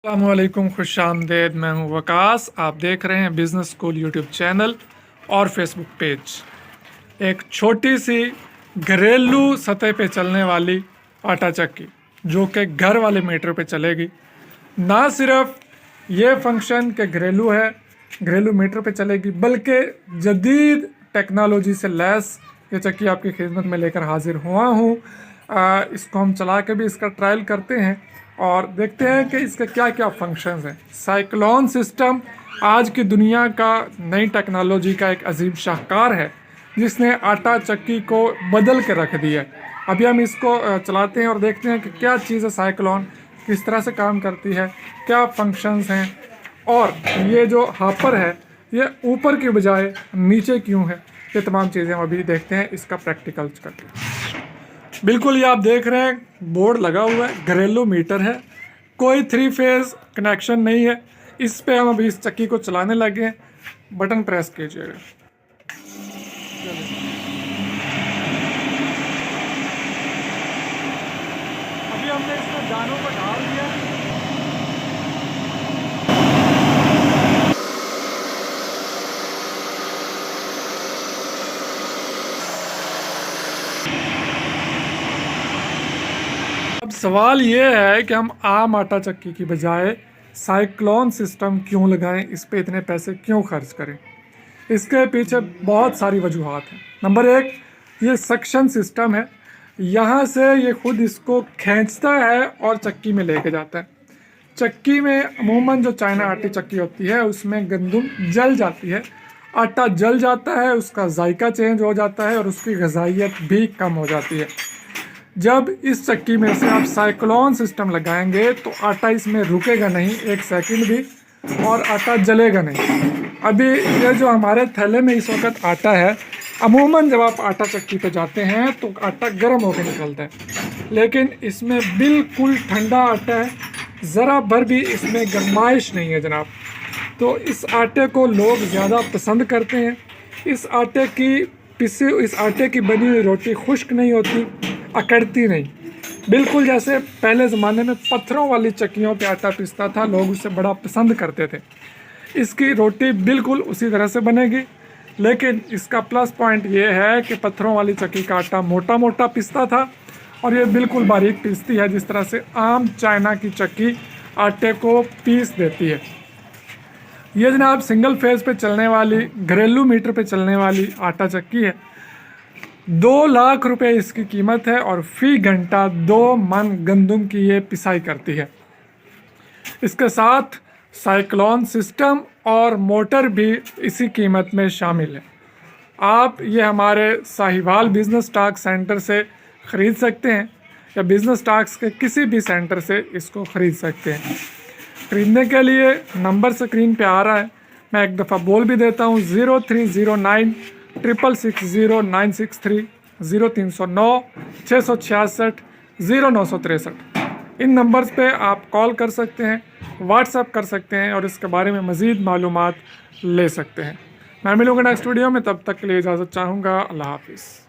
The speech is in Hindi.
अस्सलामुअलैकुम, खुश आमदेद। मैं हूं वकास। आप देख रहे हैं बिज़नेस स्कूल यूट्यूब चैनल और फेसबुक पेज। एक छोटी सी घरेलू सतह पे चलने वाली आटा चक्की जो कि घर वाले मीटर पे चलेगी। ना सिर्फ ये फंक्शन के घरेलू है, घरेलू मीटर पे चलेगी, बल्कि जदीद टेक्नोलॉजी से लैस ये चक्की आपकी खिदमत में लेकर हाजिर हुआ हूँ। इसको हम चला के भी इसका ट्रायल करते हैं और देखते हैं कि इसके क्या क्या फंक्शंस हैं। साइक्लोन सिस्टम आज की दुनिया का नई टेक्नोलॉजी का एक अजीम शाहकार है जिसने आटा चक्की को बदल के रख दिया है। अभी हम इसको चलाते हैं और देखते हैं कि क्या चीज़ है साइक्लोन, किस तरह से काम करती है, क्या फंक्शंस हैं और ये जो हापर है ये ऊपर की बजाय नीचे क्यों है। ये तमाम चीज़ें हम अभी देखते हैं इसका प्रैक्टिकल करके। बिल्कुल ये आप देख रहे हैं बोर्ड लगा हुआ है, घरेलू मीटर है, कोई 3 फेज कनेक्शन नहीं है। इस पे हम अभी इस चक्की को चलाने लगे हैं। बटन प्रेस कीजिएगा। अभी हमने इसमें दानों को डाल दिया। अब सवाल ये है कि हम आम आटा चक्की की बजाय साइक्लोन सिस्टम क्यों लगाएं, इस पे इतने पैसे क्यों खर्च करें। इसके पीछे बहुत सारी वजूहात हैं। नंबर 1, ये सक्शन सिस्टम है। यहाँ से ये खुद इसको खींचता है और चक्की में लेके जाता है। चक्की में अमूमन जो चाइना आटे चक्की होती है उसमें गंदम जल जाती है, आटा जल जाता है, उसका जायका चेंज हो जाता है और उसकी गजाइयत भी कम हो जाती है। जब इस चक्की में से आप साइक्लोन सिस्टम लगाएंगे तो आटा इसमें रुकेगा नहीं एक सेकंड भी और आटा जलेगा नहीं। अभी ये जो हमारे थैले में इस वक्त आटा है, अमूमन जब आप आटा चक्की पे जाते हैं तो आटा गर्म होकर निकलता है, लेकिन इसमें बिल्कुल ठंडा आटा है, ज़रा भर भी इसमें गर्माइश नहीं है जनाब। तो इस आटे को लोग ज़्यादा पसंद करते हैं। इस आटे की बनी हुई रोटी खुश्क नहीं होती, अकड़ती नहीं, बिल्कुल जैसे पहले ज़माने में पत्थरों वाली चक्कियों पे आटा पिसता था, लोग उसे बड़ा पसंद करते थे। इसकी रोटी बिल्कुल उसी तरह से बनेगी, लेकिन इसका प्लस पॉइंट ये है कि पत्थरों वाली चक्की का आटा मोटा मोटा पिसता था और ये बिल्कुल बारीक पीसती है, जिस तरह से आम चाइना की चक्की आटे को पीस देती है। ये जनाब सिंगल फेज पे चलने वाली घरेलू मीटर पे चलने वाली आटा चक्की है। 2 लाख रुपए इसकी कीमत है और फी घंटा 2 मन गंदम की ये पिसाई करती है। इसके साथ साइक्लोन सिस्टम और मोटर भी इसी कीमत में शामिल है। आप ये हमारे साहिवाल बिजनेस टाक सेंटर से ख़रीद सकते हैं या बिजनेस टाक्स के किसी भी सेंटर से इसको ख़रीद सकते हैं। ख़रीदने के लिए नंबर स्क्रीन पे आ रहा है, मैं एक दफ़ा बोल भी देता हूँ, 0309 660 963 0309 666 0963। इन नंबर्स पे आप कॉल कर सकते हैं, व्हाट्सएप कर सकते हैं और इसके बारे में मज़ीद मालूमात ले सकते हैं। मैं मिलूँगा नेक्स्ट वीडियो में, तब तक के लिए इजाज़त चाहूँगा। अल्लाह हाफिज़।